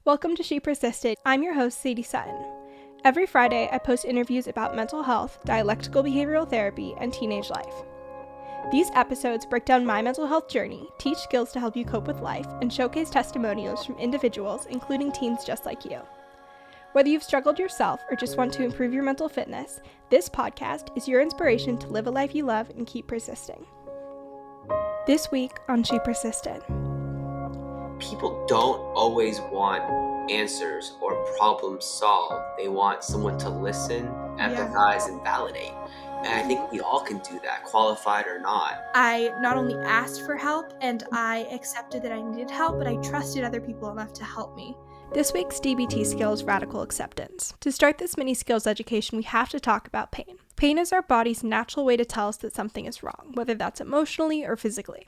Welcome to She Persisted. I'm your host, Sadie Sutton. Every Friday, I post interviews about mental health, dialectical behavioral therapy, and teenage life. These episodes break down my mental health journey, teach skills to help you cope with life, and showcase testimonials from individuals, including teens just like you. Whether you've struggled yourself or just want to improve your mental fitness, this podcast is your inspiration to live a life you love and keep persisting. This week on She Persisted. People don't always want answers or problems solved. They want someone to listen, empathize, and validate. And I think we all can do that, qualified or not. I not only asked for help and I accepted that I needed help, but I trusted other people enough to help me. This week's DBT skill is radical acceptance. To start this mini skills education, we have to talk about pain. Pain is our body's natural way to tell us that something is wrong, whether that's emotionally or physically.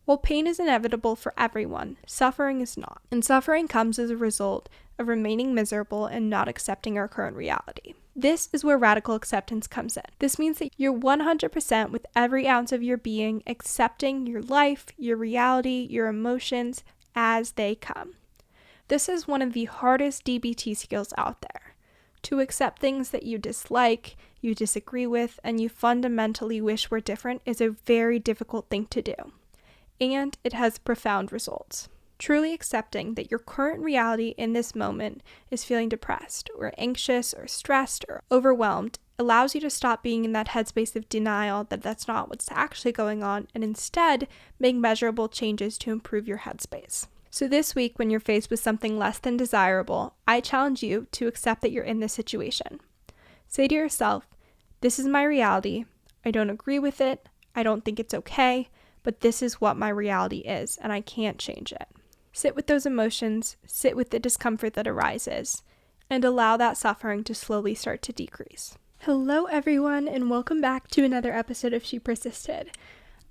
While pain is inevitable for everyone, suffering is not. And suffering comes as a result of remaining miserable and not accepting our current reality. This is where radical acceptance comes in. This means that you're 100% with every ounce of your being accepting your life, your reality, your emotions as they come. This is one of the hardest DBT skills out there. To accept things that you dislike, you disagree with, and you fundamentally wish were different is a very difficult thing to do. And it has profound results. Truly accepting that your current reality in this moment is feeling depressed or anxious or stressed or overwhelmed allows you to stop being in that headspace of denial that that's not what's actually going on and instead make measurable changes to improve your headspace. So this week, when you're faced with something less than desirable, I challenge you to accept that you're in this situation. Say to yourself, this is my reality. I don't agree with it. I don't think it's okay. But this is what my reality is, and I can't change it. Sit with those emotions, sit with the discomfort that arises, and allow that suffering to slowly start to decrease. Hello, everyone, and welcome back to another episode of She Persisted.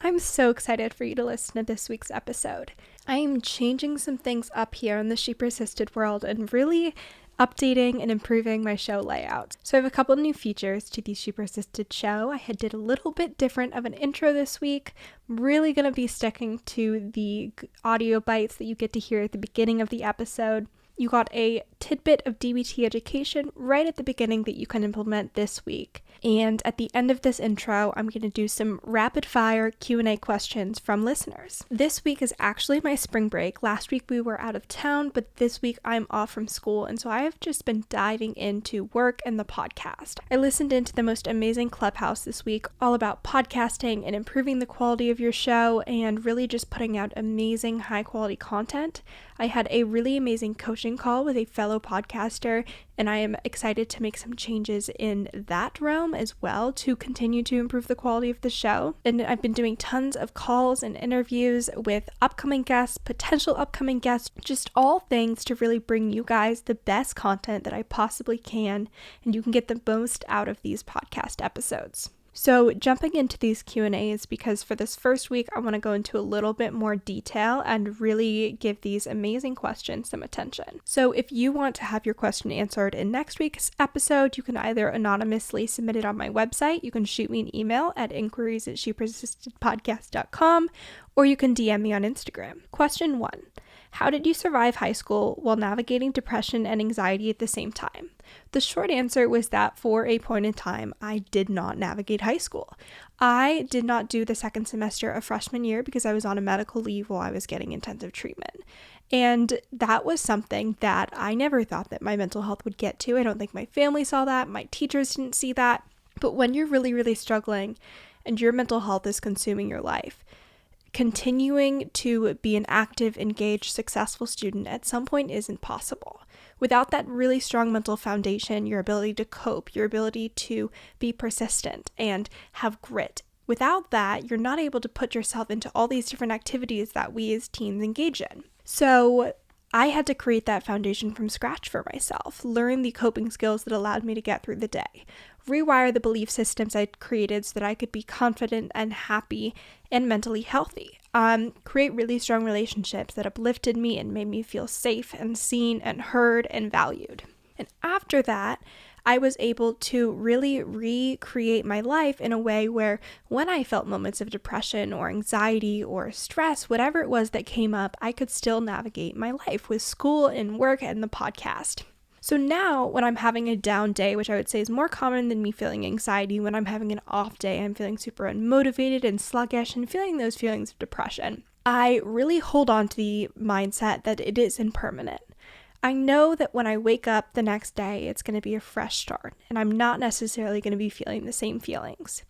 I'm so excited for you to listen to this week's episode. I am changing some things up here in the She Persisted world and really updating and improving my show layout. So I have a couple new features to the She Persisted show. I did a little bit different of an intro this week. I'm really going to be sticking to the audio bites that you get to hear at the beginning of the episode. You got a tidbit of DBT education right at the beginning that you can implement this week. And at the end of this intro, I'm going to do some rapid fire Q&A questions from listeners. This week is actually my spring break. Last week we were out of town, but this week I'm off from school. And so I have just been diving into work and the podcast. I listened into the most amazing Clubhouse this week, all about podcasting and improving the quality of your show and really just putting out amazing high quality content. I had a really amazing coaching call with a fellow podcaster, and I am excited to make some changes in that realm as well to continue to improve the quality of the show. And I've been doing tons of calls and interviews with upcoming guests, potential upcoming guests, just all things to really bring you guys the best content that I possibly can, and you can get the most out of these podcast episodes. So jumping into these Q&As, because for this first week, I want to go into a little bit more detail and really give these amazing questions some attention. So if you want to have your question answered in next week's episode, you can either anonymously submit it on my website, you can shoot me an email at inquiries@shepersistedpodcast.com, or you can DM me on Instagram. Question 1. How did you survive high school while navigating depression and anxiety at the same time? The short answer was that for a point in time, I did not navigate high school. I did not do the second semester of freshman year because I was on a medical leave while I was getting intensive treatment. And that was something that I never thought that my mental health would get to. I don't think my family saw that. My teachers didn't see that. But when you're really, really struggling and your mental health is consuming your life, continuing to be an active, engaged, successful student at some point isn't possible. Without that really strong mental foundation, your ability to cope, your ability to be persistent and have grit, without that, you're not able to put yourself into all these different activities that we as teens engage in. So I had to create that foundation from scratch for myself, learn the coping skills that allowed me to get through the day, rewire the belief systems I'd created so that I could be confident and happy and mentally healthy, create really strong relationships that uplifted me and made me feel safe and seen and heard and valued. And after that, I was able to really recreate my life in a way where when I felt moments of depression or anxiety or stress, whatever it was that came up, I could still navigate my life with school and work and the podcast. So now when I'm having a down day, which I would say is more common than me feeling anxiety, when I'm having an off day, I'm feeling super unmotivated and sluggish and feeling those feelings of depression, I really hold on to the mindset that it is impermanent. I know that when I wake up the next day, it's going to be a fresh start, and I'm not necessarily going to be feeling the same feelings.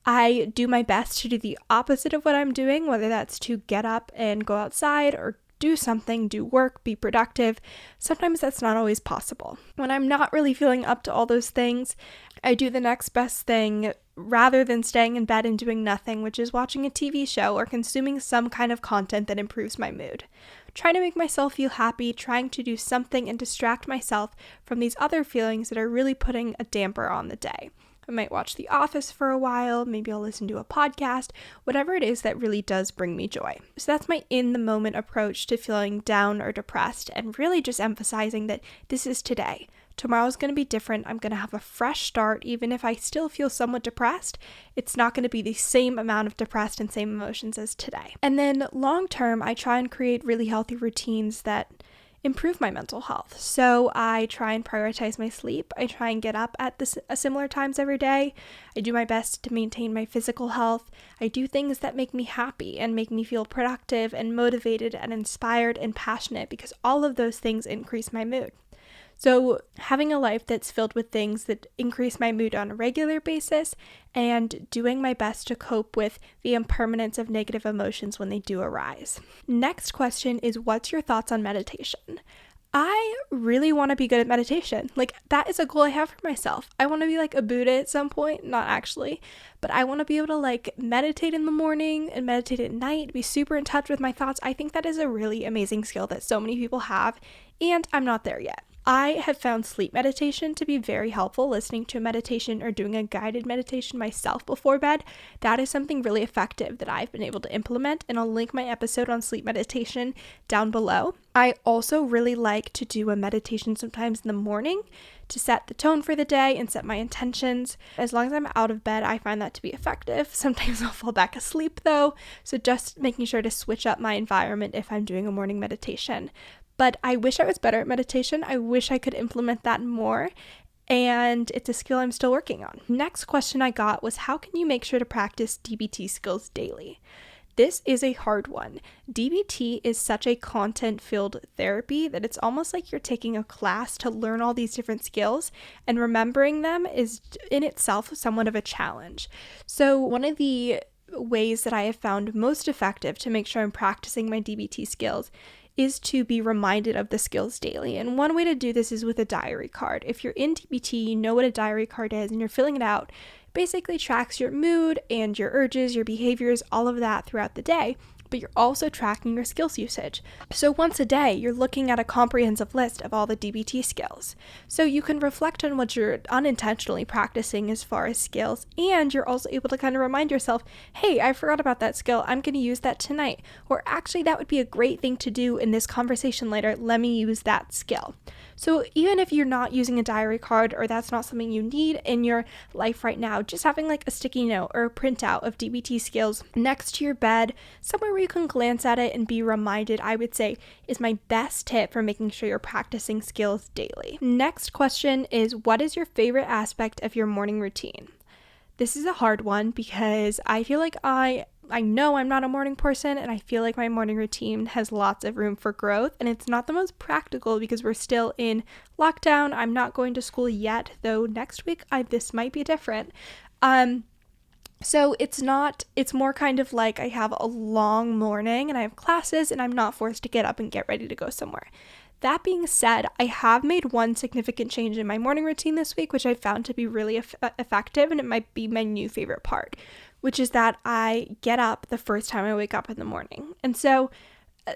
I do my best to do the opposite of what I'm doing, whether that's to get up and go outside or do something, do work, be productive. Sometimes that's not always possible. When I'm not really feeling up to all those things, I do the next best thing rather than staying in bed and doing nothing, which is watching a TV show or consuming some kind of content that improves my mood. Trying to make myself feel happy, trying to do something and distract myself from these other feelings that are really putting a damper on the day. I might watch The Office for a while, maybe I'll listen to a podcast, whatever it is that really does bring me joy. So that's my in-the-moment approach to feeling down or depressed, and really just emphasizing that this is today. Tomorrow's going to be different. I'm going to have a fresh start. Even if I still feel somewhat depressed, it's not going to be the same amount of depressed and same emotions as today. And then long term, I try and create really healthy routines that improve my mental health. So I try and prioritize my sleep. I try and get up at similar times every day. I do my best to maintain my physical health. I do things that make me happy and make me feel productive and motivated and inspired and passionate, because all of those things increase my mood. So having a life that's filled with things that increase my mood on a regular basis, and doing my best to cope with the impermanence of negative emotions when they do arise. Next question is, what's your thoughts on meditation? I really want to be good at meditation. That is a goal I have for myself. I want to be like a Buddha at some point, not actually, but I want to be able to meditate in the morning and meditate at night, be super in touch with my thoughts. I think that is a really amazing skill that so many people have, and I'm not there yet. I have found sleep meditation to be very helpful. Listening to a meditation or doing a guided meditation myself before bed, that is something really effective that I've been able to implement, and I'll link my episode on sleep meditation down below. I also really like to do a meditation sometimes in the morning to set the tone for the day and set my intentions. As long as I'm out of bed, I find that to be effective. Sometimes I'll fall back asleep though, so just making sure to switch up my environment if I'm doing a morning meditation. But I wish I was better at meditation. I wish I could implement that more, and it's a skill I'm still working on. Next question I got was, how can you make sure to practice DBT skills daily? This is a hard one. DBT is such a content-filled therapy that it's almost like you're taking a class to learn all these different skills, and remembering them is in itself somewhat of a challenge. So one of the ways that I have found most effective to make sure I'm practicing my DBT skills is to be reminded of the skills daily. And one way to do this is with a diary card. If you're in DBT, you know what a diary card is and you're filling it out. It basically tracks your mood and your urges, your behaviors, all of that throughout the day, but you're also tracking your skills usage. So once a day, you're looking at a comprehensive list of all the DBT skills. So you can reflect on what you're unintentionally practicing as far as skills, and you're also able to kind of remind yourself, hey, I forgot about that skill, I'm going to use that tonight. Or actually, that would be a great thing to do in this conversation later, let me use that skill. So even if you're not using a diary card, or that's not something you need in your life right now, just having a sticky note or a printout of DBT skills next to your bed, somewhere where you can glance at it and be reminded, I would say, is my best tip for making sure you're practicing skills daily. Next question is, what is your favorite aspect of your morning routine? This is a hard one because I feel like I know I'm not a morning person, and I feel like my morning routine has lots of room for growth, and it's not the most practical because we're still in lockdown. I'm not going to school yet, though next week this might be different. So it's more kind of like I have a long morning and I have classes and I'm not forced to get up and get ready to go somewhere. That being said, I have made one significant change in my morning routine this week, which I found to be really effective, and it might be my new favorite part, which is that I get up the first time I wake up in the morning. And so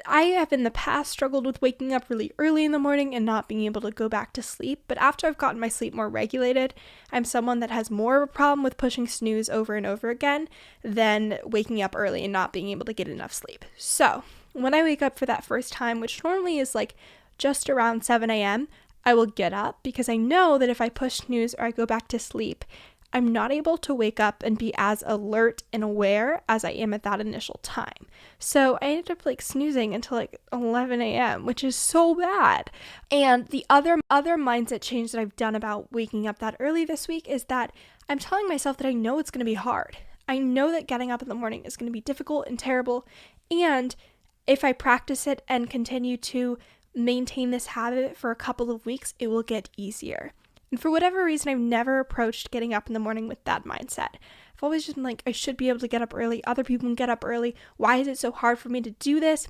I have in the past struggled with waking up really early in the morning and not being able to go back to sleep, but after I've gotten my sleep more regulated, I'm someone that has more of a problem with pushing snooze over and over again than waking up early and not being able to get enough sleep. So when I wake up for that first time, which normally is just around 7 a.m., I will get up because I know that if I push snooze or I go back to sleep, I'm not able to wake up and be as alert and aware as I am at that initial time. So I ended up like snoozing until like 11 a.m., which is so bad. And the other mindset change that I've done about waking up that early this week is that I'm telling myself that I know it's going to be hard. I know that getting up in the morning is going to be difficult and terrible. And if I practice it and continue to maintain this habit for a couple of weeks, it will get easier. And for whatever reason, I've never approached getting up in the morning with that mindset. I've always just been like, I should be able to get up early. Other people can get up early. Why is it so hard for me to do this?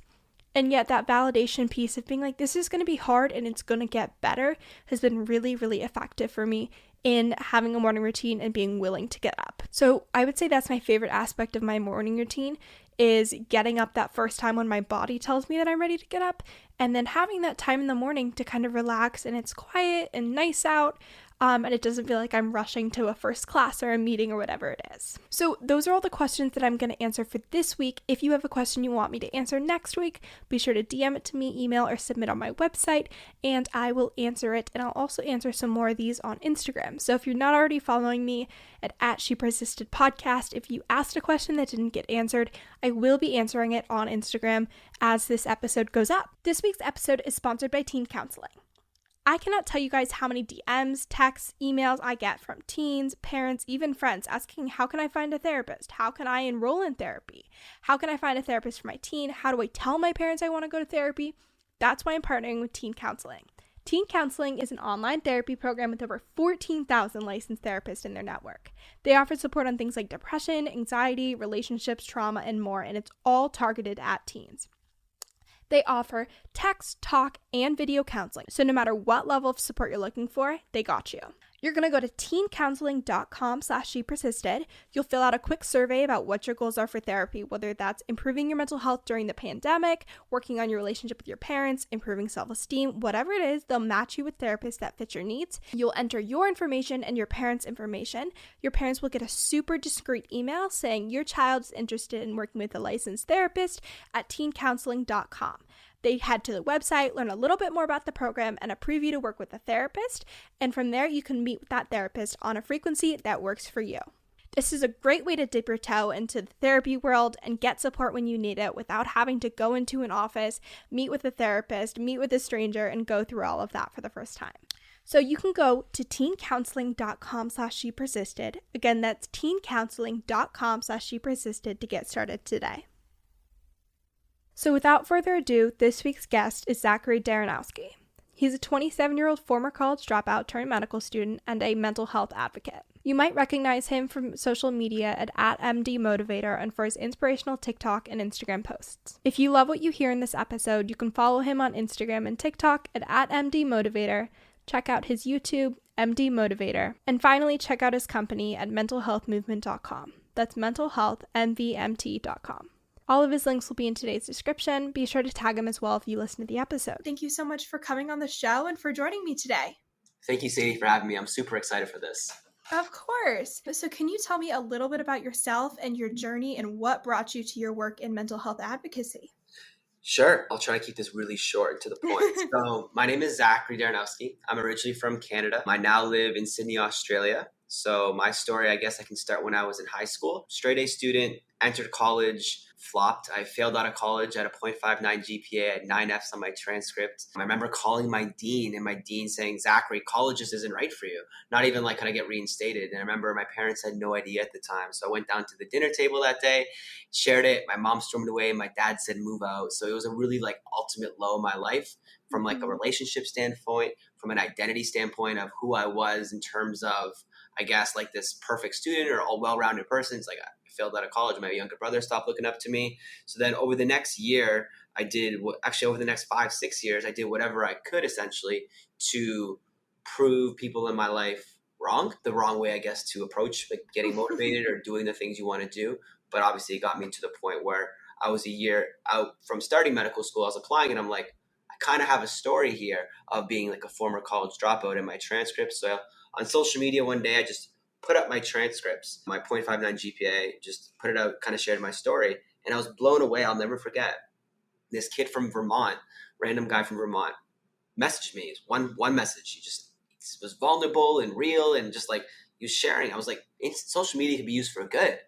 And yet that validation piece of being like, this is going to be hard and it's going to get better has been really, really effective for me in having a morning routine and being willing to get up. So I would say that's my favorite aspect of my morning routine, is getting up that first time when my body tells me that I'm ready to get up, and then having that time in the morning to kind of relax and it's quiet and nice out, and it doesn't feel like I'm rushing to a first class or a meeting or whatever it is. So those are all the questions that I'm going to answer for this week. If you have a question you want me to answer next week, be sure to DM it to me, email, or submit on my website, and I will answer it. And I'll also answer some more of these on Instagram. So if you're not already following me at She Persisted Podcast, if you asked a question that didn't get answered, I will be answering it on Instagram as this episode goes up. This week's episode is sponsored by Teen Counseling. I cannot tell you guys how many DMs, texts, emails I get from teens, parents, even friends asking, how can I find a therapist? How can I enroll in therapy? How can I find a therapist for my teen? How do I tell my parents I want to go to therapy? That's why I'm partnering with Teen Counseling. Teen Counseling is an online therapy program with over 14,000 licensed therapists in their network. They offer support on things like depression, anxiety, relationships, trauma, and more, and it's all targeted at teens. They offer text, talk, and video counseling. So no matter what level of support you're looking for, they got you. You're going to go to teencounseling.com/shepersisted. You'll fill out a quick survey about what your goals are for therapy, whether that's improving your mental health during the pandemic, working on your relationship with your parents, improving self-esteem, whatever it is, they'll match you with therapists that fit your needs. You'll enter your information and your parents' information. Your parents will get a super discreet email saying your child's interested in working with a licensed therapist at teencounseling.com. They head to the website, learn a little bit more about the program, and a preview to work with a therapist. And from there, you can meet with that therapist on a frequency that works for you. This is a great way to dip your toe into the therapy world and get support when you need it without having to go into an office, meet with a therapist, meet with a stranger, and go through all of that for the first time. So you can go to teencounseling.com/shepersisted. Again, that's teencounseling.com/shepersisted to get started today. So without further ado, this week's guest is Zachery Dereniowski. He's a 27-year-old former college dropout turned medical student and a mental health advocate. You might recognize him from social media at @MDMotivator and for his inspirational TikTok and Instagram posts. If you love what you hear in this episode, you can follow him on Instagram and TikTok at @MDMotivator, check out his YouTube, MD Motivator, and finally check out his company at mentalhealthmovement.com. That's mentalhealthmvmt.com. All of his links will be in today's description. Be sure to tag him as well if you listen to the episode. Thank you so much for coming on the show and for joining me today. Thank you, Sadie, for having me. I'm super excited for this. Of course. So can you tell me a little bit about yourself and your journey and what brought you to your work in mental health advocacy? Sure. I'll try to keep this really short and to the point. So my name is Zachery Dereniowski. I'm originally from Canada. I now live in Sydney, Australia. So my story, I guess I can start when I was in high school. Straight A student, entered college, flopped. I failed out of college at a 0.59 GPA. I had 9 Fs on my transcript. I remember calling my dean and my dean saying, Zachary, college just isn't right for you. Not even like, can I get reinstated? And I remember my parents had no idea at the time. So I went down to the dinner table that day, shared it. My mom stormed away. My dad said, move out. So it was a really like ultimate low in my life from like a relationship standpoint, from an identity standpoint of who I was in terms of, I guess, like this perfect student or a well-rounded person. It's like I failed out of college. My younger brother stopped looking up to me. So then over the next year, over the next 5-6 years, I did whatever I could essentially to prove people in my life wrong. The wrong way, I guess, to approach like getting motivated or doing the things you want to do. But obviously it got me to the point where I was a year out from starting medical school. I was applying and I'm like, I kind of have a story here of being like a former college dropout in my transcripts. So on social media one day, I just put up my transcripts, my 0.59 GPA, just put it out, kind of shared my story. And I was blown away. I'll never forget this kid from Vermont, random guy from Vermont, messaged me. One message. He just was vulnerable and real and just like he was sharing. I was like, social media can be used for good.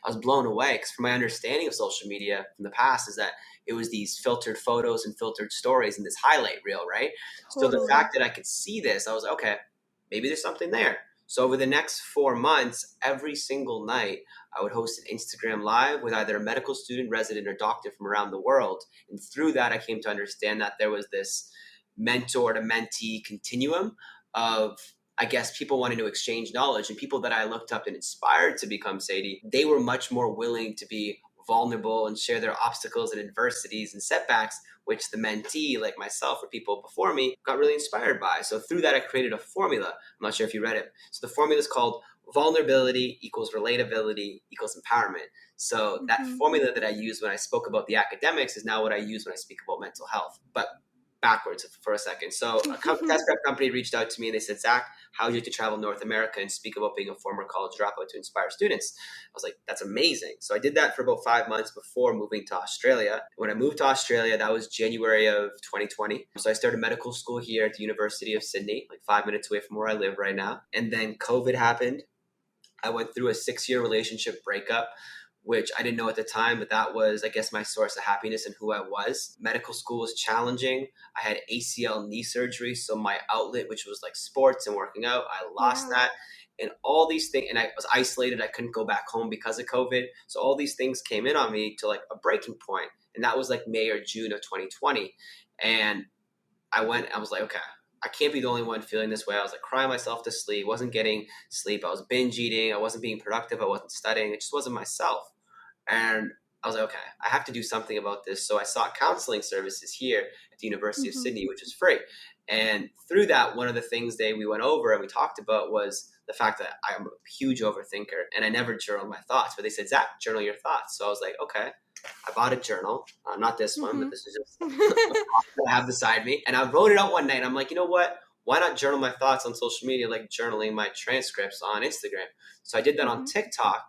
I was blown away because from my understanding of social media from the past is that it was these filtered photos and filtered stories and this highlight reel, right? So the Totally. fact that I could see this, I was like, okay, maybe there's something there. So over the next 4 months, every single night, I would host an Instagram live with either a medical student, resident, or doctor from around the world. And through that, I came to understand that there was this mentor to mentee continuum of, I guess, people wanting to exchange knowledge, and people that I looked up and inspired to become Sadie, they were much more willing to be vulnerable and share their obstacles and adversities and setbacks, which the mentee, like myself or people before me, got really inspired by. So through that, I created a formula. I'm not sure if you read it. So the formula is called vulnerability equals relatability equals empowerment. So that formula that I used when I spoke about the academics is now what I use when I speak about mental health. But backwards for a second. So a test prep company reached out to me and they said, Zach, how would you like to travel North America and speak about being a former college dropout to inspire students? I was like, that's amazing. So I did that for about 5 months before moving to Australia. When I moved to Australia, that was January of 2020. So I started medical school here at the University of Sydney, like 5 minutes away from where I live right now. And then COVID happened. I went through a 6-year relationship breakup, which I didn't know at the time, but that was, I guess, my source of happiness and who I was. Medical school was challenging. I had ACL knee surgery, so my outlet, which was like sports and working out, I lost that. And all these things, and I was isolated. I couldn't go back home because of COVID. So all these things came in on me to like a breaking point. And that was like May or June of 2020. And I was like, okay, I can't be the only one feeling this way. I was like crying myself to sleep, wasn't getting sleep. I was binge eating. I wasn't being productive. I wasn't studying. It just wasn't myself. And I was like, okay, I have to do something about this. So I sought counseling services here at the University of Sydney, which is free. And through that, one of the things we went over and we talked about was the fact that I'm a huge overthinker and I never journal my thoughts. But they said, Zach, journal your thoughts. So I was like, okay. I bought a journal, not this one, but this is just I have beside me. And I wrote it out one night. I'm like, you know what? Why not journal my thoughts on social media, like journaling my transcripts on Instagram? So I did that on TikTok,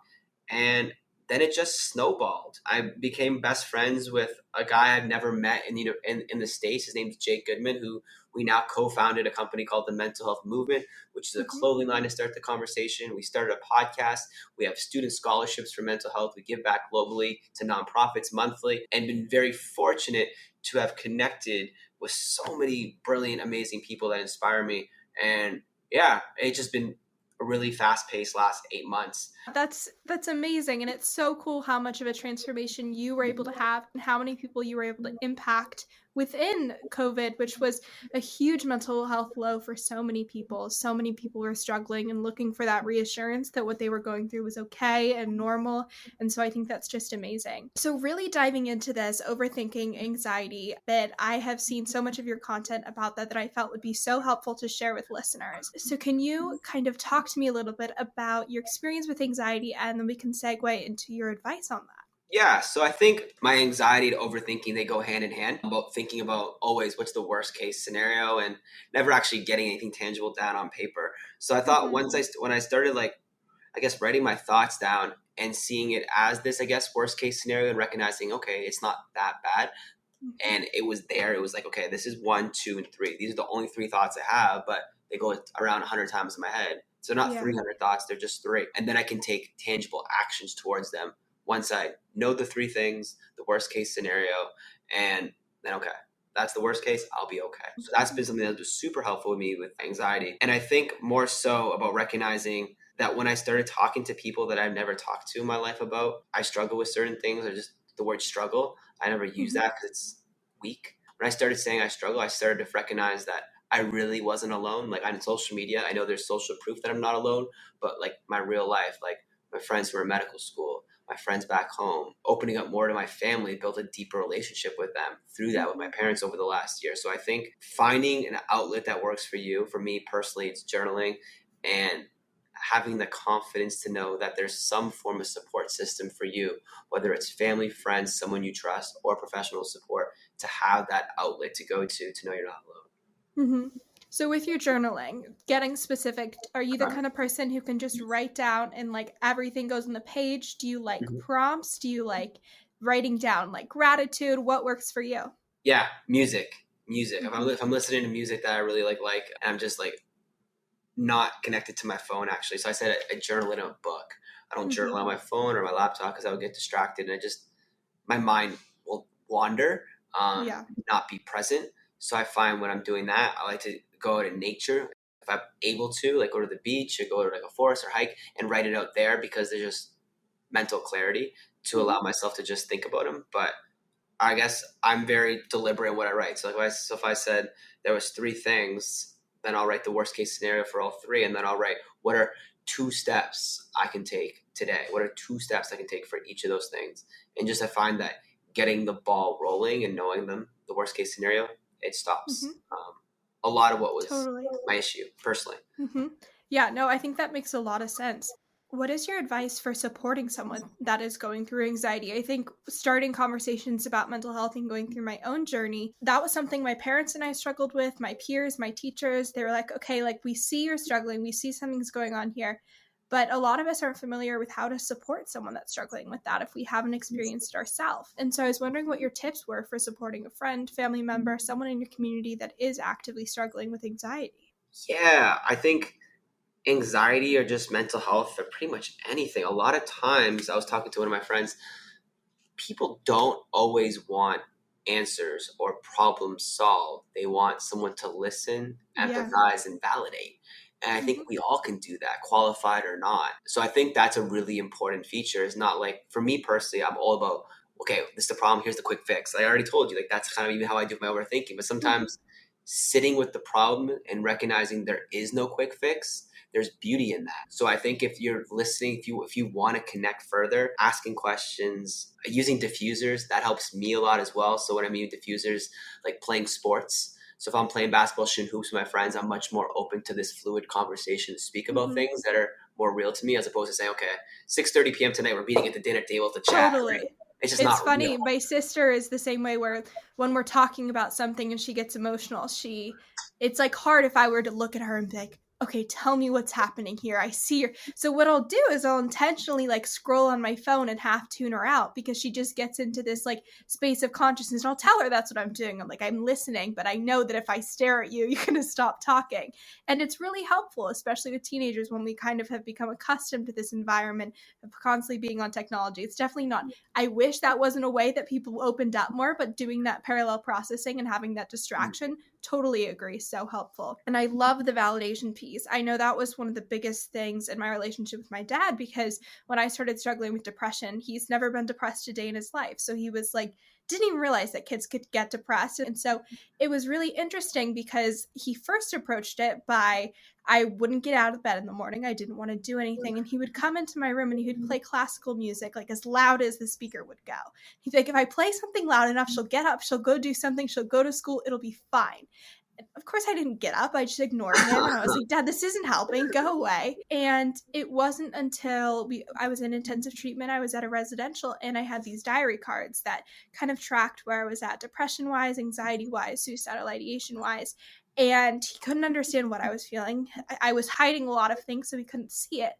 and then it just snowballed. I became best friends with a guy I've never met in the States. His name's Jake Goodman, who we now co-founded a company called the Mental Health Movement, which is a clothing line to start the conversation. We started a podcast. We have student scholarships for mental health. We give back globally to nonprofits monthly, and been very fortunate to have connected with so many brilliant, amazing people that inspire me. And yeah, it's just been a really fast-paced last 8 months. That's amazing, and it's so cool how much of a transformation you were able to have and how many people you were able to impact within COVID, which was a huge mental health low for so many people. So many people were struggling and looking for that reassurance that what they were going through was okay and normal. And so I think that's just amazing. So really diving into this overthinking anxiety, that I have seen so much of your content about that I felt would be so helpful to share with listeners. So can you kind of talk to me a little bit about your experience with anxiety, and then we can segue into your advice on that? Yeah, so I think my anxiety to overthinking, they go hand in hand. About thinking about always what's the worst case scenario and never actually getting anything tangible down on paper. So I thought when I started like, I guess, writing my thoughts down and seeing it as this, I guess, worst case scenario and recognizing, okay, it's not that bad. And it was there. It was like, okay, this is 1, 2, and 3. These are the only 3 thoughts I have, but they go around 100 times in my head. So not 300 thoughts, they're just 3. And then I can take tangible actions towards them. Once I know the 3 things, the worst case scenario, and then, okay, that's the worst case, I'll be okay. So that's been something that was super helpful with me with anxiety. And I think more so about recognizing that when I started talking to people that I've never talked to in my life about, I struggle with certain things, or just the word struggle, I never use that because it's weak. When I started saying I struggle, I started to recognize that I really wasn't alone. Like on social media, I know there's social proof that I'm not alone, but like my real life, like my friends who are in medical school, my friends back home, opening up more to my family, built a deeper relationship with them through that with my parents over the last year. So I think finding an outlet that works for you, for me personally, it's journaling, and having the confidence to know that there's some form of support system for you, whether it's family, friends, someone you trust, or professional support, to have that outlet to go to know you're not alone. So with your journaling, getting specific, are you the kind of person who can just write down and like everything goes on the page? Do you like prompts? Do you like writing down like gratitude? What works for you? Yeah, music. music. If I'm listening to music that I really like, and I'm just like not connected to my phone actually. So I said I journal in a book. I don't journal on my phone or my laptop because I would get distracted and my mind will wander, not be present. So I find when I'm doing that, I like to go out in nature. If I'm able to, like go to the beach or go to like a forest or hike and write it out there because there's just mental clarity to allow myself to just think about them. But I guess I'm very deliberate in what I write. So if I said there was three things, then I'll write the worst case scenario for all three, and then I'll write what are two steps I can take today. What are two steps I can take for each of those things? And just I find that getting the ball rolling and knowing the worst case scenario, it stops a lot of what was my issue personally. Yeah, no, I think that makes a lot of sense. What is your advice for supporting someone that is going through anxiety? I think starting conversations about mental health and going through my own journey, that was something my parents and I struggled with, my peers, my teachers. They were like, okay, like we see you're struggling, we see something's going on here. But a lot of us aren't familiar with how to support someone that's struggling with that if we haven't experienced it ourselves. And so I was wondering what your tips were for supporting a friend, family member, someone in your community that is actively struggling with anxiety. Yeah, I think anxiety or just mental health or pretty much anything. A lot of times I was talking to one of my friends, people don't always want answers or problem solved. They want someone to listen, empathize, and validate. And I think we all can do that, qualified or not. So I think that's a really important feature. It's not like, for me personally, I'm all about, okay, this is the problem, here's the quick fix. I already told you, like that's kind of even how I do my overthinking. But sometimes sitting with the problem and recognizing there is no quick fix, there's beauty in that. So I think if you're listening, if you want to connect further, asking questions, using diffusers, that helps me a lot as well. So what I mean with diffusers, like playing sports. So if I'm playing basketball, shooting hoops with my friends, I'm much more open to this fluid conversation to speak about things that are more real to me, as opposed to saying, okay, 6:30 p.m. tonight, we're meeting at the dinner table to chat. Totally. Right? It's just It's not funny. real. My sister is the same way where when we're talking about something and she gets emotional, it's like hard if I were to look at her and be like, okay, tell me what's happening here. I see her. So what I'll do is I'll intentionally like scroll on my phone and half tune her out because she just gets into this like space of consciousness. And I'll tell her that's what I'm doing. I'm like, I'm listening, but I know that if I stare at you, you're going to stop talking. And it's really helpful, especially with teenagers when we kind of have become accustomed to this environment of constantly being on technology. It's definitely not. I wish that wasn't a way that people opened up more, but doing that parallel processing and having that distraction, totally agree, so helpful. And I love the validation piece. I know that was one of the biggest things in my relationship with my dad because when I started struggling with depression, he's never been depressed a day in his life. So he was like, didn't even realize that kids could get depressed. And so it was really interesting because he first approached it by, I wouldn't get out of bed in the morning. I didn't want to do anything. And he would come into my room and he would play classical music, like as loud as the speaker would go. He'd be like, if I play something loud enough, she'll get up, she'll go do something, she'll go to school, it'll be fine. Of course I didn't get up. I just ignored him. And I was like, Dad, this isn't helping. Go away. And it wasn't until I was in intensive treatment, I was at a residential, and I had these diary cards that kind of tracked where I was at depression-wise, anxiety-wise, suicidal ideation-wise. And he couldn't understand what I was feeling. I was hiding a lot of things, so he couldn't see it.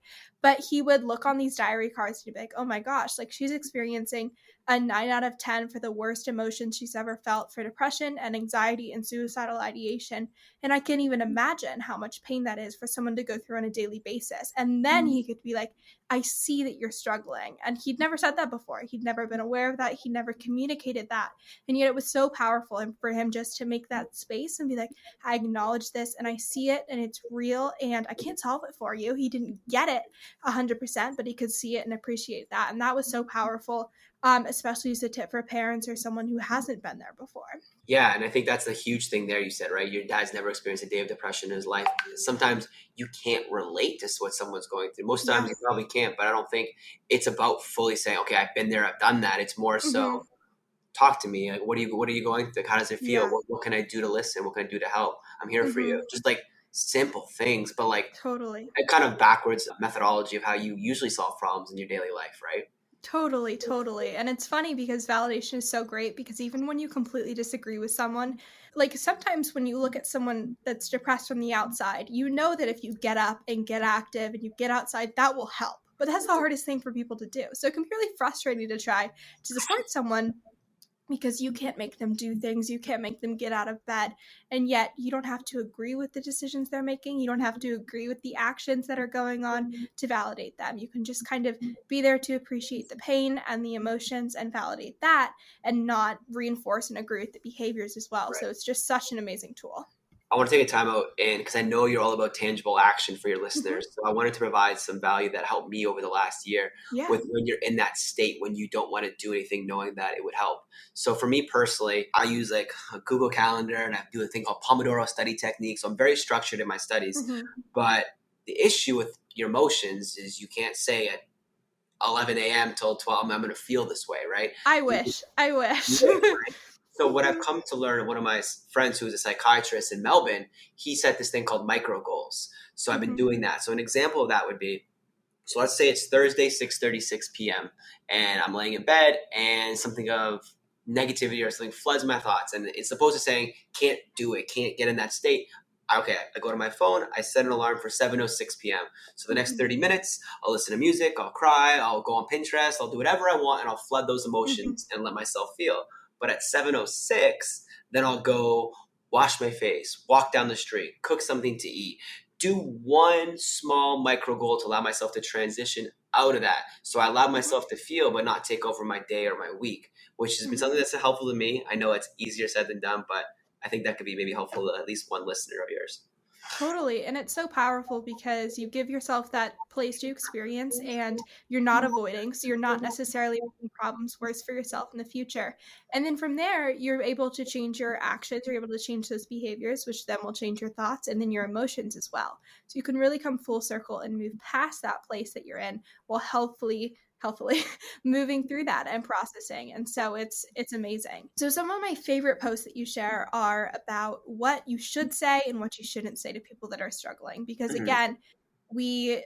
But he would look on these diary cards and he'd be like, oh my gosh, like she's experiencing a 9 out of 10 for the worst emotions she's ever felt for depression and anxiety and suicidal ideation. And I can't even imagine how much pain that is for someone to go through on a daily basis. And then he could be like, I see that you're struggling. And he'd never said that before. He'd never been aware of that. He never communicated that. And yet it was so powerful for him just to make that space and be like, I acknowledge this and I see it and it's real and I can't solve it for you. He didn't get it 100%, but he could see it and appreciate that. And that was so powerful, especially as a tip for parents or someone who hasn't been there before. Yeah, and I think that's the huge thing there you said, right? Your dad's never experienced a day of depression in his life. Sometimes you can't relate to what someone's going through. Most times you probably can't, but I don't think it's about fully saying, okay, I've been there, I've done that. It's more so, talk to me. Like, what are you going through? How does it feel? What can I do to listen? What can I do to help? I'm here for you. Just like simple things, but like totally a kind of backwards methodology of how you usually solve problems in your daily life, right? Totally. And it's funny because validation is so great because even when you completely disagree with someone, like sometimes when you look at someone that's depressed from the outside, you know that if you get up and get active and you get outside, that will help. But that's the hardest thing for people to do. So it can be really frustrating to try to support someone because you can't make them do things, you can't make them get out of bed, and yet you don't have to agree with the decisions they're making, you don't have to agree with the actions that are going on to validate them. You can just kind of be there to appreciate the pain and the emotions and validate that, and not reinforce and agree with the behaviors as well. Right. So it's just such an amazing tool. I want to take a time out, and because I know you're all about tangible action for your listeners. So I wanted to provide some value that helped me over the last year with when you're in that state when you don't want to do anything, knowing that it would help. So for me personally, I use like a Google Calendar, and I do a thing called Pomodoro study technique. So I'm very structured in my studies. But the issue with your emotions is you can't say at 11 a.m. till 12, I'm going to feel this way, right? I wish. So what I've come to learn, one of my friends who's a psychiatrist in Melbourne, he set this thing called micro goals. So I've been doing that. So an example of that would be, so let's say it's Thursday, 6:36 p.m. and I'm laying in bed and something of negativity or something floods my thoughts. And it's opposed to saying, can't do it, can't get in that state. Okay, I go to my phone, I set an alarm for 7:06 p.m. So the next 30 minutes, I'll listen to music, I'll cry, I'll go on Pinterest, I'll do whatever I want, and I'll flood those emotions and let myself feel. But at 7:06, then I'll go wash my face, walk down the street, cook something to eat, do one small micro goal to allow myself to transition out of that. So I allow myself to feel, but not take over my day or my week, which has been something that's helpful to me. I know it's easier said than done, but I think that could be maybe helpful to at least one listener of yours. Totally. And it's so powerful because you give yourself that place to experience and you're not avoiding. So you're not necessarily making problems worse for yourself in the future. And then from there, you're able to change your actions. You're able to change those behaviors, which then will change your thoughts and then your emotions as well. So you can really come full circle and move past that place that you're in while healthfully moving through that and processing. And so it's amazing. So some of my favorite posts that you share are about what you should say and what you shouldn't say to people that are struggling, because again, we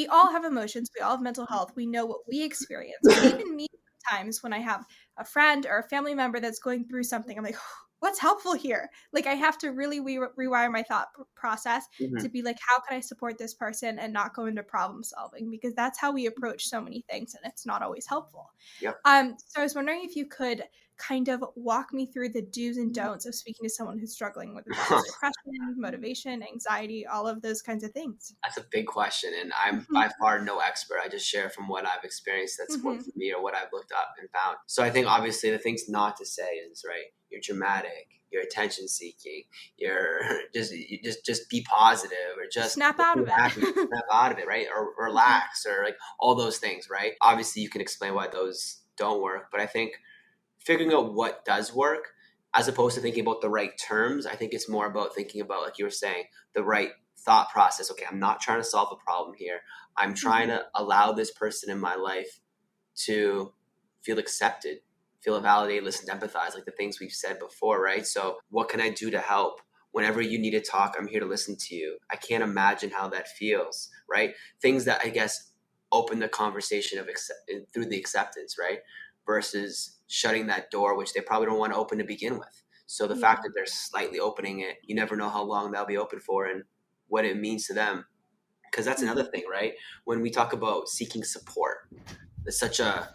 all have emotions, we all have mental health, we know what we experience. But even me, sometimes when I have a friend or a family member that's going through something, I'm like, what's helpful here? Like, I have to really rewire my thought process to be like, how can I support this person and not go into problem solving? Because that's how we approach so many things, and it's not always helpful. So I was wondering if you could kind of walk me through the do's and don'ts of speaking to someone who's struggling with depression, motivation, anxiety, all of those kinds of things. That's a big question, and I'm by far no expert. I just share from what I've experienced that's worked for me or what I've looked up and found. So I think obviously the things not to say is, right, you're dramatic, you're attention seeking, you're just be positive, or just snap out of it. Snap out of it, right? Or relax, or like all those things, right? Obviously you can explain why those don't work, but I think figuring out what does work, as opposed to thinking about the right terms, I think it's more about thinking about, like you were saying, the right thought process. Okay, I'm not trying to solve a problem here. I'm trying to allow this person in my life to feel accepted, feel validated, listen, empathize, like the things we've said before, right? So what can I do to help? Whenever you need to talk, I'm here to listen to you. I can't imagine how that feels, right? Things that I guess open the conversation of through the acceptance, right? Versus shutting that door, which they probably don't want to open to begin with. So the fact that they're slightly opening it, you never know how long they'll be open for and what it means to them. Because that's another thing, right? When we talk about seeking support, it's such a,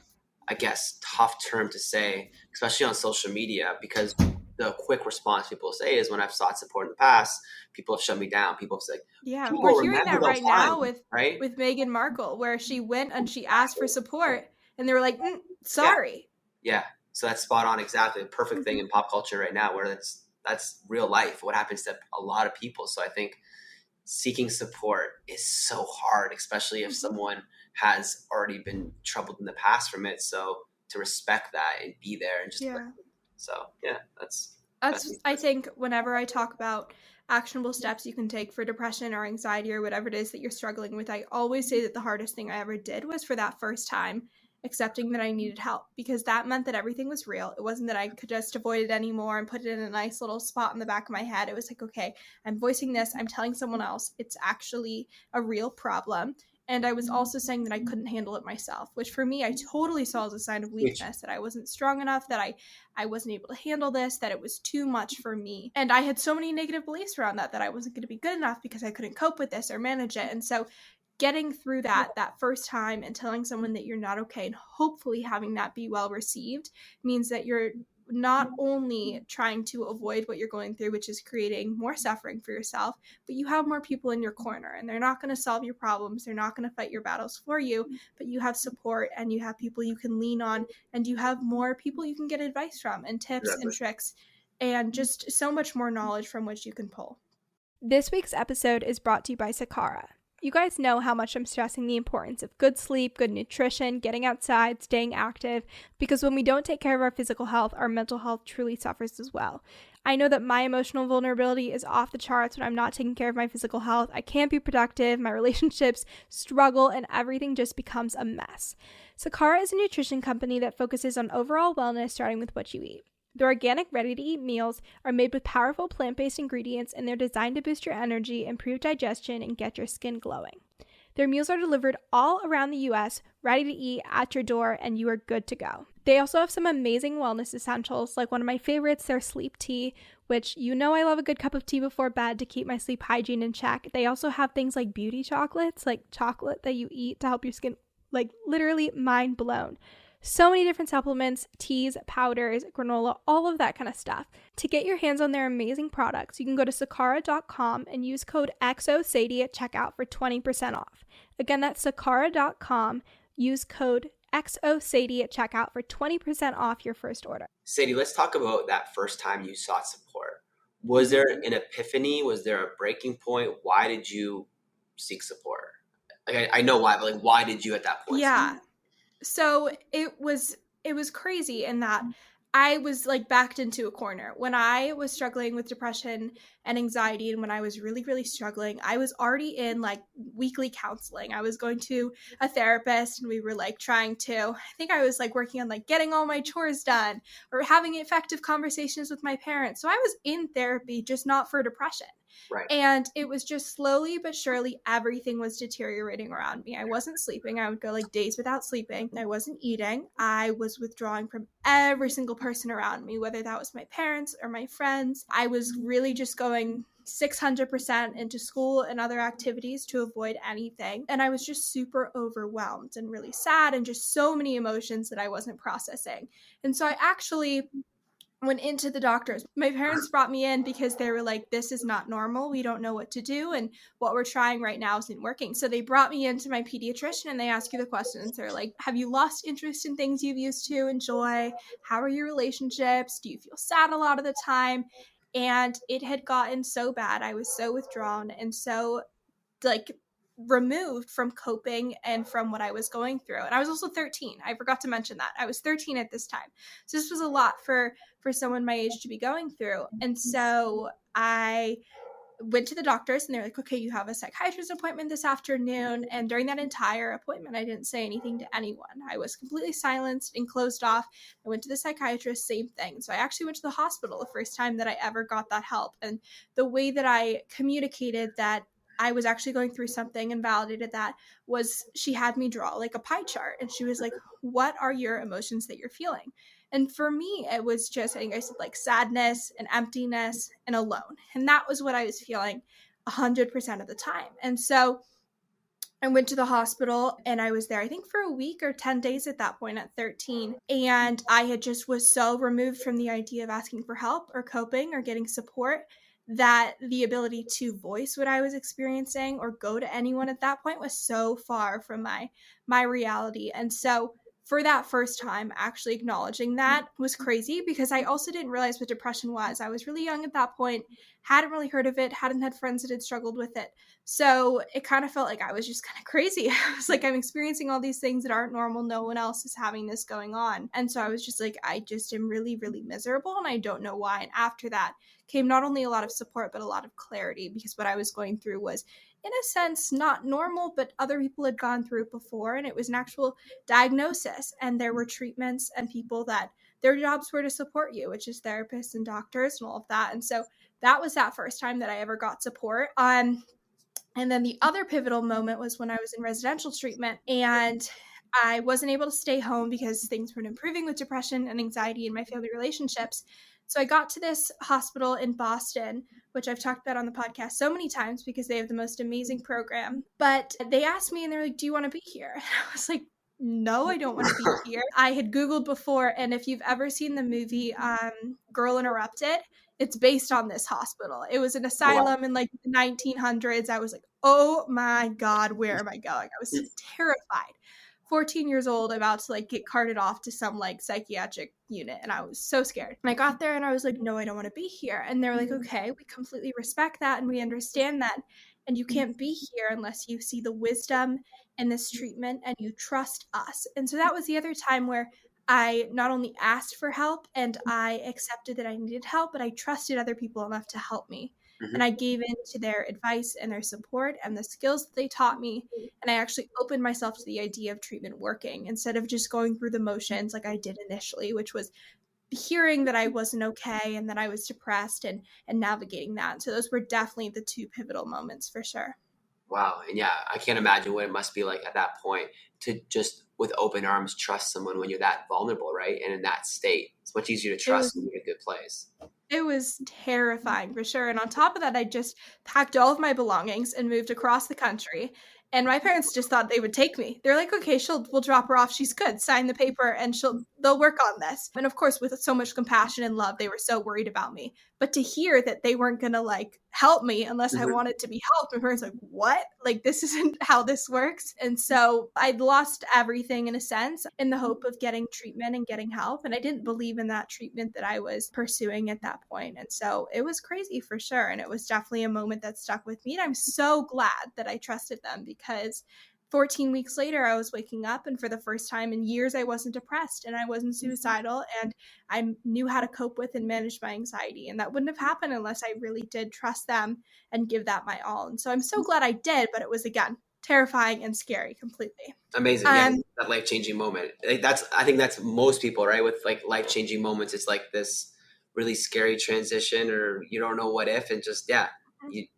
I guess, tough term to say, especially on social media, because the quick response people say is, when I've sought support in the past, people have shut me down. People have said, we're hearing that right now with Meghan Markle, where she went and she asked for support and they were like, sorry. Yeah. So that's spot on. Exactly. Perfect thing in pop culture right now, where that's real life. What happens to a lot of people. So I think seeking support is so hard, especially if someone has already been troubled in the past from it. So to respect that and be there and just so that's I think whenever I talk about actionable steps you can take for depression or anxiety or whatever it is that you're struggling with, I always say that the hardest thing I ever did was for that first time accepting that I needed help, because that meant that everything was real. It wasn't that I could just avoid it anymore and put it in a nice little spot in the back of my head. It was like, okay, I'm voicing this, I'm telling someone else, it's actually a real problem. And I was also saying that I couldn't handle it myself, which for me, I totally saw as a sign of weakness, that I wasn't strong enough, that I wasn't able to handle this, that it was too much for me. And I had so many negative beliefs around that I wasn't going to be good enough because I couldn't cope with this or manage it. And so getting through that first time and telling someone that you're not okay and hopefully having that be well received means that you're not only trying to avoid what you're going through, which is creating more suffering for yourself, but you have more people in your corner, and they're not going to solve your problems. They're not going to fight your battles for you, but you have support and you have people you can lean on, and you have more people you can get advice from and tips and tricks and just so much more knowledge from which you can pull. This week's episode is brought to you by Sakara. You guys know how much I'm stressing the importance of good sleep, good nutrition, getting outside, staying active, because when we don't take care of our physical health, our mental health truly suffers as well. I know that my emotional vulnerability is off the charts when I'm not taking care of my physical health. I can't be productive, my relationships struggle, and everything just becomes a mess. Sakara is a nutrition company that focuses on overall wellness, starting with what you eat. Their organic, ready-to-eat meals are made with powerful plant-based ingredients, and they're designed to boost your energy, improve digestion, and get your skin glowing. Their meals are delivered all around the U.S., ready to eat at your door, and you are good to go. They also have some amazing wellness essentials, like one of my favorites, their sleep tea, which you know I love a good cup of tea before bed to keep my sleep hygiene in check. They also have things like beauty chocolates, like chocolate that you eat to help your skin, like literally mind blown. So many different supplements, teas, powders, granola, all of that kind of stuff. To get your hands on their amazing products, you can go to sakara.com and use code XOSADIE at checkout for 20% off. Again, that's sakara.com. Use code XOSADIE at checkout for 20% off your first order. Sadie, let's talk about that first time you sought support. Was there an epiphany? Was there a breaking point? Why did you seek support? Like, I know why, but like, why did you at that point? Yeah. So it was crazy in that I was like backed into a corner. When I was struggling with depression and anxiety, and when I was really, really struggling, I was already in like weekly counseling. I was going to a therapist, and we were like trying to, I think I was like working on like getting all my chores done or having effective conversations with my parents. So I was in therapy, just not for depression. Right. And it was just slowly but surely everything was deteriorating around me. I wasn't sleeping. I would go like days without sleeping. I wasn't eating. I was withdrawing from every single person around me, whether that was my parents or my friends. I was really just going 600% into school and other activities to avoid anything. And I was just super overwhelmed and really sad and just so many emotions that I wasn't processing. And so I actually went into the doctors. My parents brought me in because they were like, this is not normal. We don't know what to do. And what we're trying right now isn't working. So they brought me into my pediatrician, and they ask you the questions. They're like, have you lost interest in things you've used to enjoy? How are your relationships? Do you feel sad a lot of the time? And it had gotten so bad. I was so withdrawn and so like removed from coping and from what I was going through. And I was also 13. I forgot to mention that. I was 13 at this time. So this was a lot for someone my age to be going through. And so I went to the doctors, and they're like, okay, you have a psychiatrist appointment this afternoon. And during that entire appointment, I didn't say anything to anyone. I was completely silenced and closed off. I went to the psychiatrist, same thing. So I actually went to the hospital the first time that I ever got that help. And the way that I communicated that I was actually going through something and validated that was she had me draw like a pie chart, and she was like, what are your emotions that you're feeling? And for me, it was just, I think I said like sadness and emptiness and alone. And that was what I was feeling 100% of the time. And so I went to the hospital, and I was there, I think, for a week or 10 days at that point at 13. And I had just was so removed from the idea of asking for help or coping or getting support that the ability to voice what I was experiencing or go to anyone at that point was so far from my reality. And so for that first time, actually acknowledging that was crazy, because I also didn't realize what depression was. I was really young at that point, hadn't really heard of it, hadn't had friends that had struggled with it. So it kind of felt like I was just kind of crazy. I was like, I'm experiencing all these things that aren't normal. No one else is having this going on. And so I was just like, I just am really, really miserable, and I don't know why. And after that came not only a lot of support, but a lot of clarity, because what I was going through was, in a sense, not normal, but other people had gone through it before, and it was an actual diagnosis, and there were treatments and people that their jobs were to support you, which is therapists and doctors and all of that. And so that was that first time that I ever got support. And then the other pivotal moment was when I was in residential treatment, and I wasn't able to stay home because things weren't improving with depression and anxiety in my family relationships. So I got to this hospital in Boston, which I've talked about on the podcast so many times because they have the most amazing program. But they asked me and they're like, "Do you want to be here?" And I was like, "No, I don't want to be here." I had Googled before, and if you've ever seen the movie Girl Interrupted, it's based on this hospital. It was an Oh, wow. asylum in like the 1900s. I was like, oh my God, where am I going? I was terrified. 14 years old, about to like get carted off to some like psychiatric unit, and I was so scared. And I got there and I was like, no, I don't want to be here. And they're like, okay, we completely respect that and we understand that. And you can't be here unless you see the wisdom in this treatment and you trust us. And so that was the other time where I not only asked for help and I accepted that I needed help, but I trusted other people enough to help me. And Mhm. I gave in to their advice and their support and the skills that they taught me. And I actually opened myself to the idea of treatment working instead of just going through the motions like I did initially, which was hearing that I wasn't okay and that I was depressed and navigating that. So those were definitely the two pivotal moments for sure. Wow. And yeah, I can't imagine what it must be like at that point to just with open arms trust someone when you're that vulnerable, right? And in that state. It's much easier to It trust was when you're in a good place. It was terrifying for sure. And on top of that, I just packed all of my belongings and moved across the country. And my parents just thought they would take me. They're like, okay, we'll drop her off. She's good. Sign the paper and they'll work on this. And of course, with so much compassion and love, they were so worried about me. But to hear that they weren't going to like help me unless I Mhm. wanted to be helped, my parents were like, what? Like, this isn't how this works. And so I'd lost everything in a sense in the hope of getting treatment and getting help. And I didn't believe in that treatment that I was pursuing at that point. And so it was crazy for sure. And it was definitely a moment that stuck with me. And I'm so glad that I trusted them because 14 weeks later, I was waking up, and for the first time in years, I wasn't depressed and I wasn't suicidal, and I knew how to cope with and manage my anxiety. And that wouldn't have happened unless I really did trust them and give that my all. And so I'm so glad I did, but it was, again, terrifying and scary completely. Amazing. Yeah. Um, That life changing moment. Like I think that's most people, right? With like life changing moments, it's like this really scary transition or you don't know what if and just, yeah,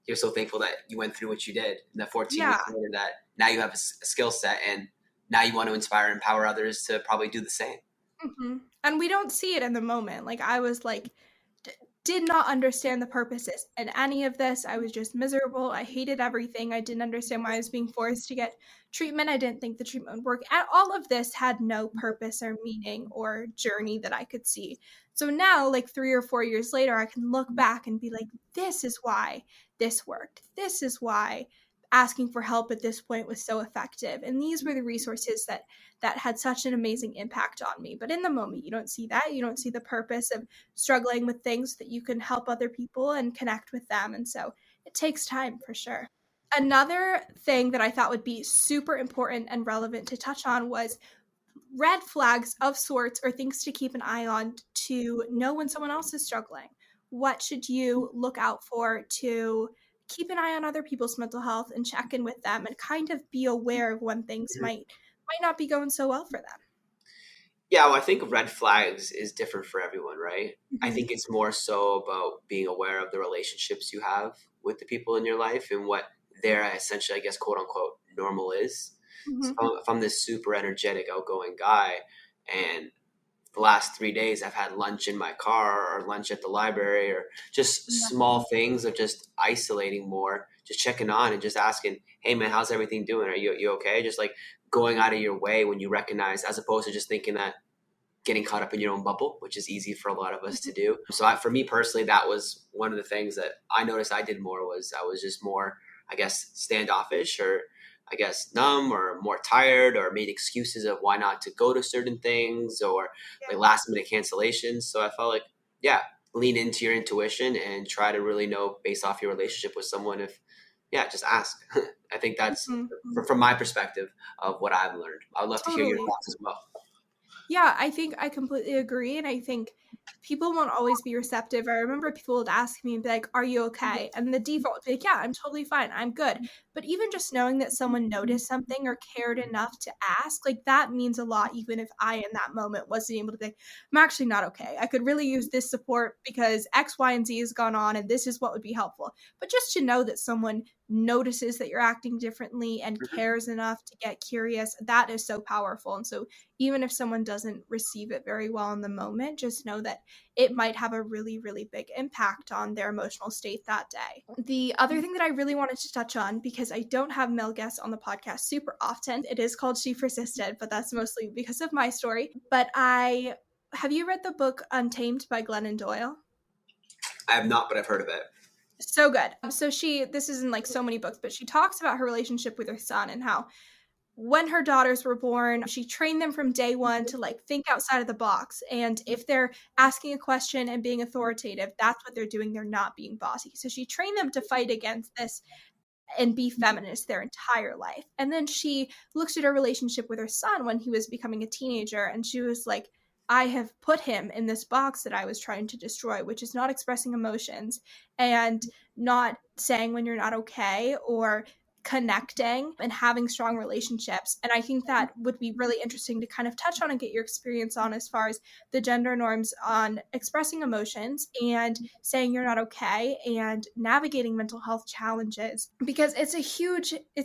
you're so thankful that you went through what you did and that 14 yeah. weeks later that now you have a skill set and now you want to inspire and empower others to probably do the same. And we don't see it in the moment. Like, I was like, did not understand the purposes in any of this. I was just miserable. I hated everything. I didn't understand why I was being forced to get treatment. I didn't think the treatment would work. And all of this had no purpose or meaning or journey that I could see. So now, like 3 or 4 years later, I can look back and be like, this is why this worked. This is why asking for help at this point was so effective. And these were the resources that had such an amazing impact on me. But in the moment, you don't see that. You don't see the purpose of struggling with things that you can help other people and connect with them. And so it takes time for sure. Another thing that I thought would be super important and relevant to touch on was red flags of sorts or things to keep an eye on to know when someone else is struggling. What should you look out for to keep an eye on other people's mental health and check in with them and kind of be aware of when things might not be going so well for them? Yeah, well, I think red flags is different for everyone, right? I Mm-hmm. think it's more so about being aware of the relationships you have with the people in your life and what their essentially, I guess, quote unquote, normal is. So Mm-hmm. if I'm this super energetic, outgoing guy, and the last 3 days I've had lunch in my car or lunch at the library or just Yeah. small things of just isolating more, just checking on and just asking, hey man, how's everything doing? Are you okay? Just like going out of your way when you recognize, as opposed to just thinking that getting caught up in your own bubble, which is easy for a lot of us to do. So for me personally, that was one of the things that I noticed I did more was I was just more, I guess, standoffish or I guess numb or more tired or made excuses of why not to go to certain things or like last minute cancellations. So I felt like, yeah, lean into your intuition and try to really know based off your relationship with someone if, yeah, just ask. I think that's Mm-hmm. from my perspective of what I've learned. I'd love to hear your Totally. thoughts as well. Yeah, I think I completely agree. And I think people won't always be receptive. I remember people would ask me and be like, are you okay? And the default would be like, yeah, I'm totally fine. I'm good. But even just knowing that someone noticed something or cared enough to ask, like that means a lot, even if I in that moment wasn't able to be like, I'm actually not okay. I could really use this support because X, Y, and Z has gone on and this is what would be helpful. But just to know that someone notices that you're acting differently and cares enough to get curious, that is so powerful. And so even if someone doesn't receive it very well in the moment, just know that it might have a really, really big impact on their emotional state that day. The other thing that I really wanted to touch on, because I don't have male guests on the podcast super often, it is called She Persisted, but that's mostly because of my story. But have you read the book Untamed by Glennon Doyle? I have not, but I've heard of it. So good. So this is in like so many books, but she talks about her relationship with her son and how when her daughters were born, she trained them from day one to like think outside of the box. And if they're asking a question and being authoritative, that's what they're doing. They're not being bossy. So she trained them to fight against this and be feminist their entire life. And then she looked at her relationship with her son when he was becoming a teenager, and she was like, I have put him in this box that I was trying to destroy, which is not expressing emotions and not saying when you're not okay or connecting and having strong relationships. And I think that would be really interesting to kind of touch on and get your experience on as far as the gender norms on expressing emotions and saying you're not okay and navigating mental health challenges, because it's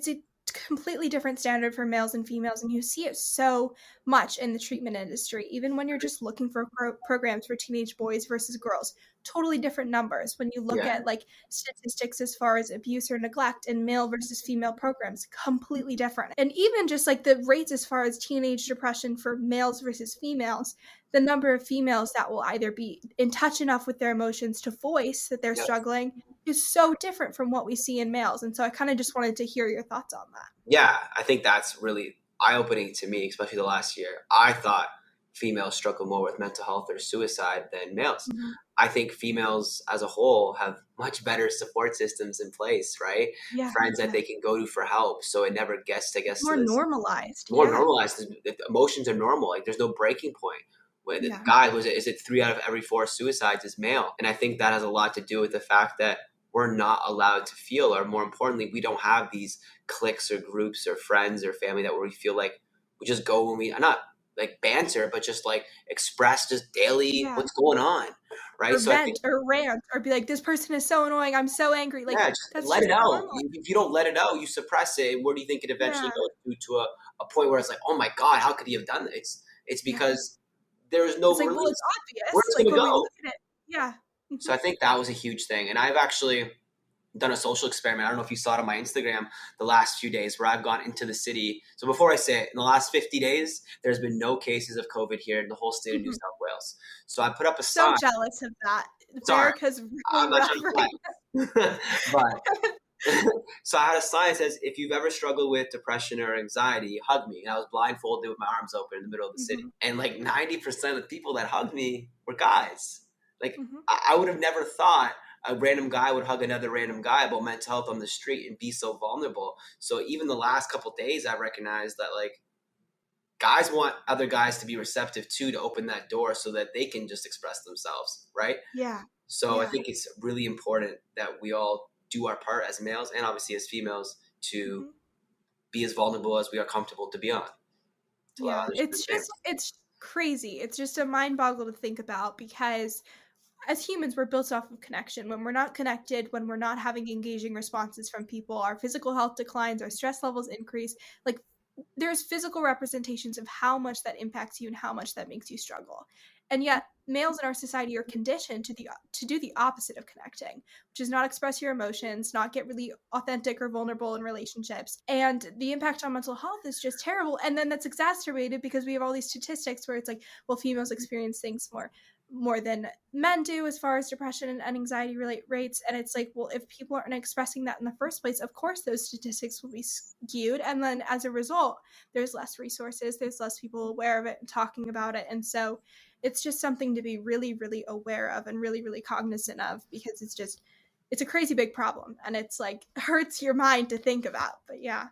a completely different standard for males and females, and you see it so much in the treatment industry. Even when you're just looking for programs for teenage boys versus girls, totally different numbers. When you look at like statistics as far as abuse or neglect in male versus female programs, completely different. And even just like the rates as far as teenage depression for males versus females, the number of females that will either be in touch enough with their emotions to voice that they're struggling is so different from what we see in males. And so I kind of just wanted to hear your thoughts on that. Yeah, I think that's really eye-opening to me, especially the last year. I thought females struggle more with mental health or suicide than males. Mm-hmm. I think females as a whole have much better support systems in place, right? Yeah, Friends that they can go to for help, so it never gets, I guess, more to this, normalized. more normalized. The emotions are normal. Like there's no breaking point. When the guy is it 3 out of every 4 suicides is male, and I think that has a lot to do with the fact that we're not allowed to feel, or more importantly, we don't have these cliques or groups or friends or family that where we feel like we just go when we not like banter, but just like express just daily what's going on, right? Or So vent I think, or rant or be like, this person is so annoying, I'm so angry. Like just that's let just it out. normal. If you don't let it out, you suppress it. And where do you think it eventually goes to a point where it's like, oh my God, how could he have done this? It's because there's no it's like, release. well, it's obvious. Where's Like it when gonna we go? look at it. Yeah. So I think that was a huge thing. And I've actually done a social experiment. I don't know if you saw it on my Instagram the last few days where I've gone into the city. So before I say it, in the last 50 days, there's been no cases of COVID here in the whole state of New South Wales. So I put up a sign. So jealous of that. Sorry, America's really I'm not rough trying to but so I had a sign that says, if you've ever struggled with depression or anxiety, hug me. And I was blindfolded with my arms open in the middle of the city. And like 90% of the people that hugged me were guys. Like I would have never thought a random guy would hug another random guy about mental health on the street and be so vulnerable. So even the last couple of days, I recognized that like guys want other guys to be receptive too, to open that door so that they can just express themselves, right? Yeah. So I think it's really important that we all do our part as males and obviously as females to be as vulnerable as we are comfortable to be on. Yeah, it's crazy. It's just a mind boggle to think about, because as humans, we're built off of connection. When we're not connected, when we're not having engaging responses from people, our physical health declines, our stress levels increase. Like there's physical representations of how much that impacts you and how much that makes you struggle. And yet males in our society are conditioned to do the opposite of connecting, which is not express your emotions, not get really authentic or vulnerable in relationships. And the impact on mental health is just terrible. And then that's exacerbated because we have all these statistics where it's like, well, females experience things more than men do as far as depression and anxiety rates. And it's like, well, if people aren't expressing that in the first place, of course those statistics will be skewed. And then as a result, there's less resources, there's less people aware of it and talking about it. And so it's just something to be really, really aware of and really, really cognizant of, because it's a crazy big problem, and it's like hurts your mind to think about. But yeah.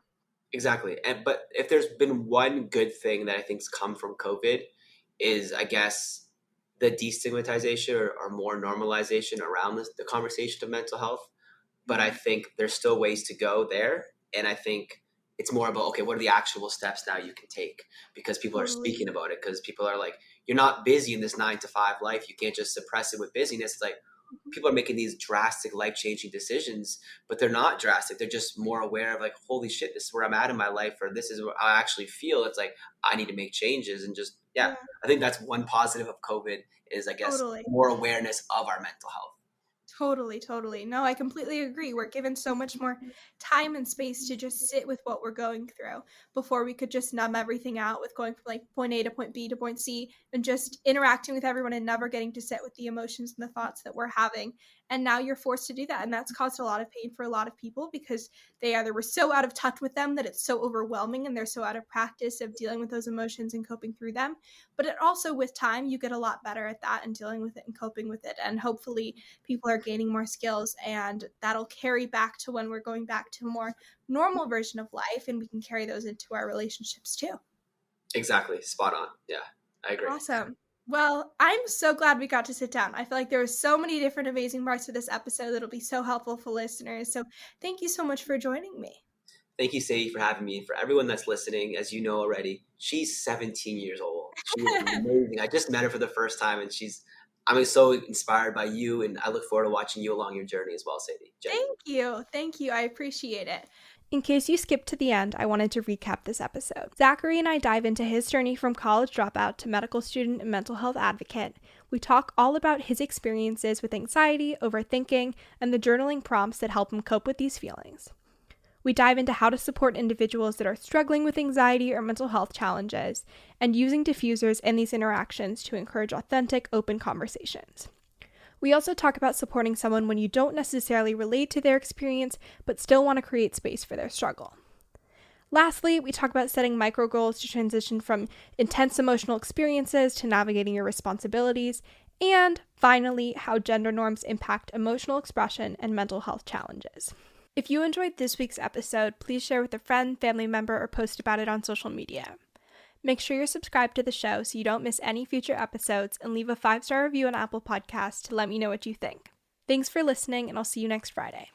Exactly. But if there's been one good thing that I think's come from COVID is, I guess, the destigmatization or more normalization around the conversation of mental health. But I think there's still ways to go there. And I think it's more about, okay, what are the actual steps now you can take? Because people are speaking about it, because people are like, you're not busy in this 9 to 5 life. You can't just suppress it with busyness. It's like, people are making these drastic life-changing decisions, but they're not drastic. They're just more aware of like, holy shit, this is where I'm at in my life, or this is what I actually feel. It's like, I need to make changes. And just, yeah, I think that's one positive of COVID is, I guess, Totally. more awareness of our mental health. Totally. No, I completely agree. We're given so much more time and space to just sit with what we're going through. Before, we could just numb everything out with going from like point A to point B to point C and just interacting with everyone and never getting to sit with the emotions and the thoughts that we're having. And now you're forced to do that. And that's caused a lot of pain for a lot of people because they either were so out of touch with them that it's so overwhelming and they're so out of practice of dealing with those emotions and coping through them. But it also, with time, you get a lot better at that and dealing with it and coping with it. And hopefully people are gaining more skills, and that'll carry back to when we're going back to a more normal version of life, and we can carry those into our relationships too. Exactly. Spot on. Yeah, I agree. Awesome. Well, I'm so glad we got to sit down. I feel like there were so many different amazing parts of this episode that'll be so helpful for listeners. So thank you so much for joining me. Thank you, Sadie, for having me. And for everyone that's listening, as you know already, she's 17 years old. She is amazing. I just met her for the first time, and I'm so inspired by you, and I look forward to watching you along your journey as well, Sadie. Thank you. I appreciate it. In case you skipped to the end, I wanted to recap this episode. Zachary and I dive into his journey from college dropout to medical student and mental health advocate. We talk all about his experiences with anxiety, overthinking, and the journaling prompts that help him cope with these feelings. We dive into how to support individuals that are struggling with anxiety or mental health challenges, and using diffusers in these interactions to encourage authentic, open conversations. We also talk about supporting someone when you don't necessarily relate to their experience, but still want to create space for their struggle. Lastly, we talk about setting micro goals to transition from intense emotional experiences to navigating your responsibilities, and finally, how gender norms impact emotional expression and mental health challenges. If you enjoyed this week's episode, please share with a friend, family member, or post about it on social media. Make sure you're subscribed to the show so you don't miss any future episodes, and leave a 5-star review on Apple Podcasts to let me know what you think. Thanks for listening, and I'll see you next Friday.